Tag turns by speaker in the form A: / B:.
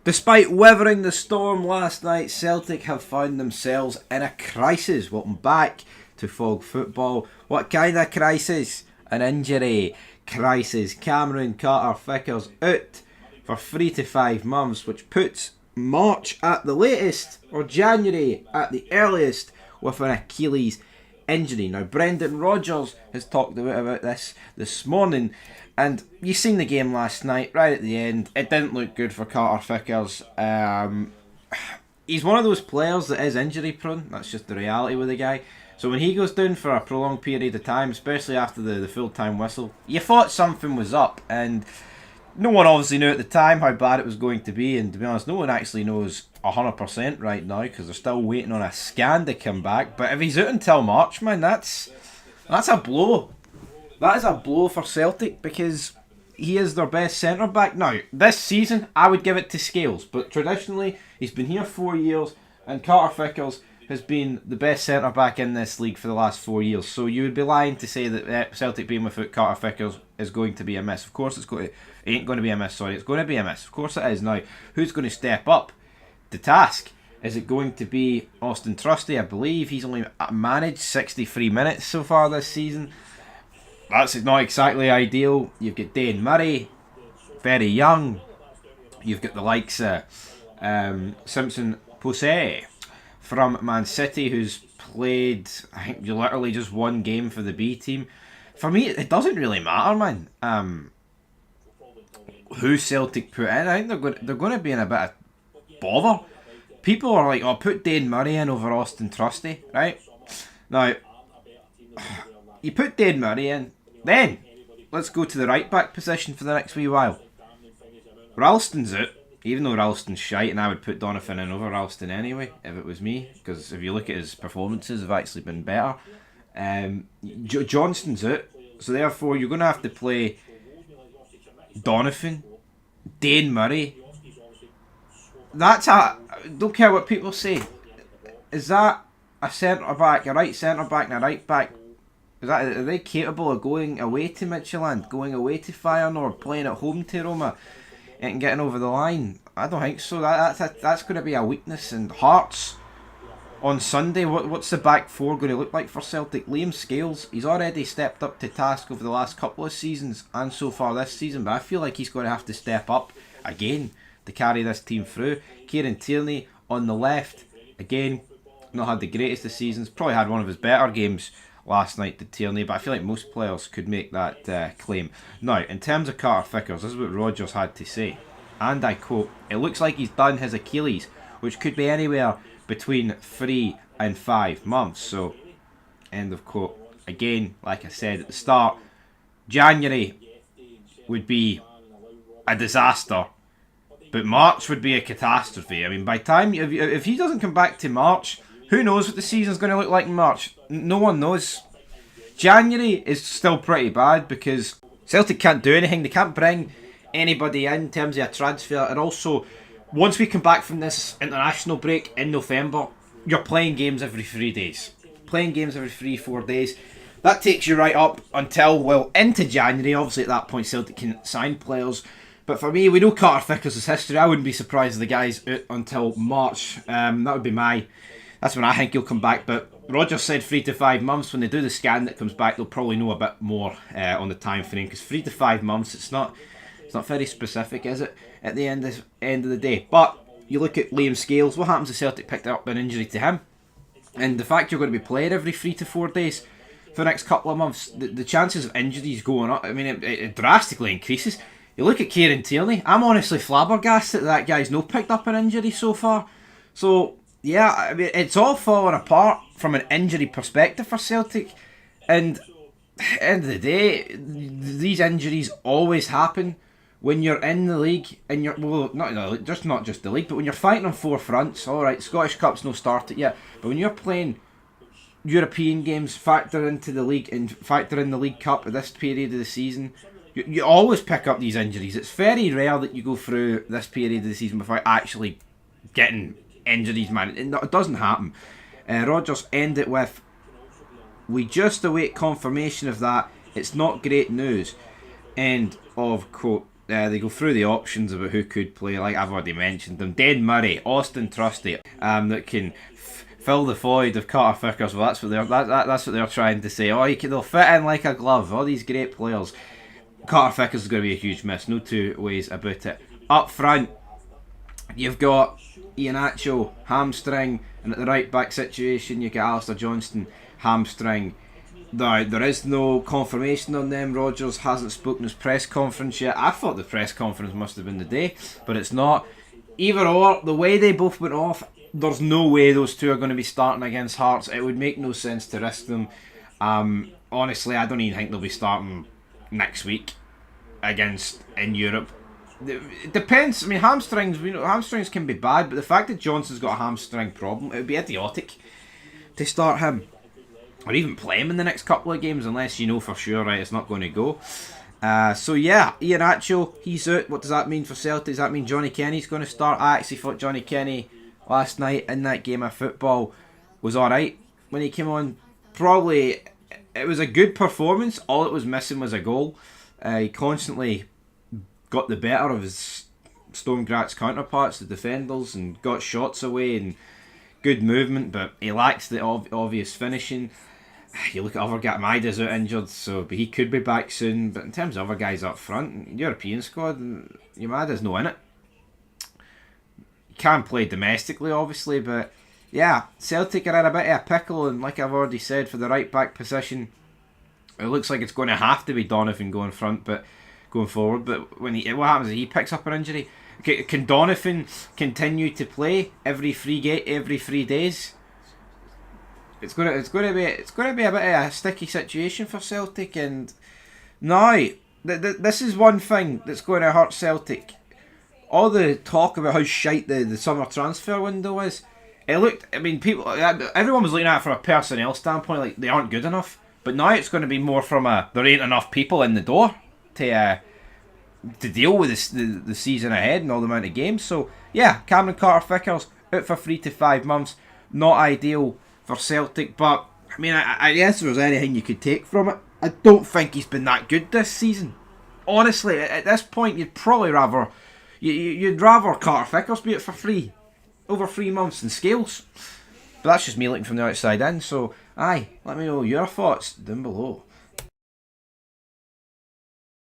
A: Despite weathering the storm last night, Celtic have found themselves in a crisis. Welcome back to Fog Football. What kind of crisis? An injury crisis. Cameron Carter-Vickers out for 3 to 5 months, which puts March at the latest, or January at the earliest, with an Achilles injury. Now, Brendan Rodgers has talked about this morning, and you seen the game last night, right at the end. It didn't look good for Carter-Vickers. He's one of those players that is injury prone. That's just the reality with the guy. So when he goes down for a prolonged period of time, especially after the full-time whistle, you thought something was up, and no one obviously knew at the time how bad it was going to be, and to be honest, no one actually knows 100% right now, because they're still waiting on a scan to come back. But if he's out until March, man, that's a blow. That is a blow for Celtic, because he is their best centre-back. Now, this season, I would give it to Scales, but traditionally, he's been here 4 years, and Carter-Vickers has been the best centre-back in this league for the last 4 years. So you would be lying to say that Celtic being without Carter-Vickers is going to be a miss. Of course it ain't going to be a miss, sorry. It's going to be a miss. Of course it is. Now, who's going to step up the task? Is it going to be Austin Trusty? I believe he's only managed 63 minutes so far this season. That's not exactly ideal. You've got Dane Murray, very young. You've got the likes of Simpson Posey from Man City, who's played, I think, literally just one game for the B team. For me, it doesn't really matter, man. Who Celtic put in, I think they're going to be in a bit of bother. People are like, oh, put Dane Murray in over Austin Trusty, right? Now, you put Dane Murray in, then let's go to the right back position for the next wee while. Ralston's out, even though Ralston's shite, and I would put Donovan in over Ralston anyway, if it was me, because if you look at his performances, they've actually been better. Johnston's out, so therefore you're going to have to play Donovan, Dane Murray. Don't care what people say. Is that a centre-back, a right centre-back and a right back? Are they capable of going away to Midtjylland, going away to Feyenoord, playing at home to Roma, and getting over the line? I don't think so. That's going to be a weakness. And Hearts on Sunday, what's the back four going to look like for Celtic? Liam Scales, he's already stepped up to task over the last couple of seasons and so far this season, but I feel like he's going to have to step up again to carry this team through. Kieran Tierney on the left, again, not had the greatest of seasons, probably had one of his better games last night to Tierney, but I feel like most players could make that claim. Now, in terms of Carter-Vickers, this is what Rodgers had to say, and I quote, "It looks like he's done his Achilles, which could be anywhere between 3 and 5 months." So, end of quote. Again, like I said at the start, January would be a disaster, but March would be a catastrophe. I mean, by time if he doesn't come back to March, who knows what the season's going to look like in March? No one knows. January is still pretty bad because Celtic can't do anything. They can't bring anybody in terms of a transfer. And also, once we come back from this international break in November, you're playing games every 3 days. Playing games every 3-4 days. That takes you right up until, well, into January. Obviously, at that point, Celtic can sign players. But for me, we know Carter-Vickers' history. I wouldn't be surprised if the guy's out until March. That would be that's when I think he'll come back. But Rodgers said 3 to 5 months. When they do the scan that comes back, they'll probably know a bit more on the time frame. Because 3 to 5 months, it's not very specific, is it? At the end of the day. But you look at Liam Scales. What happens if Celtic picked up an injury to him? And the fact you're going to be playing every 3 to 4 days for the next couple of months, the chances of injuries going up, I mean, it drastically increases. You look at Kieran Tierney. I'm honestly flabbergasted that guy's not picked up an injury so far. So, yeah, I mean, it's all falling apart from an injury perspective for Celtic. And at the end of the day, these injuries always happen when you're in the league, and you're, well, not just the league, but when you're fighting on 4 fronts. Alright, Scottish Cup's no started yet, but when you're playing European games, factor into the league and factor in the League Cup at this period of the season, you always pick up these injuries. It's very rare that you go through this period of the season without actually getting injuries, man. It doesn't happen. Rodgers ended with, "We just await confirmation of that. It's not great news." End of quote. They go through the options about who could play, like I've already mentioned them. Den Murray, Austin Trusty, that can fill the void of Carter Vickers. Well, that's what they're trying to say. Oh, they'll fit in like a glove. All these great players. Carter Vickers is going to be a huge miss. No two ways about it. Up front, you've got Iheanacho, hamstring, and at the right back situation, you get Alistair Johnston, hamstring. There is no confirmation on them. Rodgers hasn't spoken his press conference yet. I thought the press conference must have been the day, but it's not. Either or, the way they both went off, there's no way those two are going to be starting against Hearts. It would make no sense to risk them. Honestly, I don't even think they'll be starting next week in Europe. It depends. I mean, hamstrings can be bad, but the fact that Johnson's got a hamstring problem, it would be idiotic to start him. Or even play him in the next couple of games, unless you know for sure, right, it's not going to go. So yeah, Iheanacho, he's out. What does that mean for Celtic? Does that mean Johnny Kenny's going to start? I actually thought Johnny Kenny last night in that game of football was alright when he came on. Probably, it was a good performance. All it was missing was a goal. He constantly got the better of his Stone Gratz counterparts, the defenders, and got shots away and good movement, but he lacks the obvious finishing. You look at other guys, Maida's out injured, but he could be back soon. But in terms of other guys up front, European squad, Yamada's no in it. He can play domestically, obviously, but yeah, Celtic are in a bit of a pickle, and like I've already said, for the right back position, it looks like it's going to have to be Donovan going forward. But what happens is he picks up an injury. Can Donovan continue to play every 3 days? It's going to be a bit of a sticky situation for Celtic, and now this is one thing that's going to hurt Celtic. All the talk about how shite the summer transfer window is. Everyone was looking at it from a personnel standpoint, like they aren't good enough. But now it's going to be more from there ain't enough people in the door to deal with the season ahead and all the amount of games. So yeah, Cameron Carter-Vickers out for 3 to 5 months. Not ideal for Celtic, but I mean, I guess if there's anything you could take from it, I don't think he's been that good this season. Honestly, at this point, you'd probably rather Carter-Vickers be out for free over 3 months than Scales. But that's just me looking from the outside in. So aye, let me know your thoughts down below.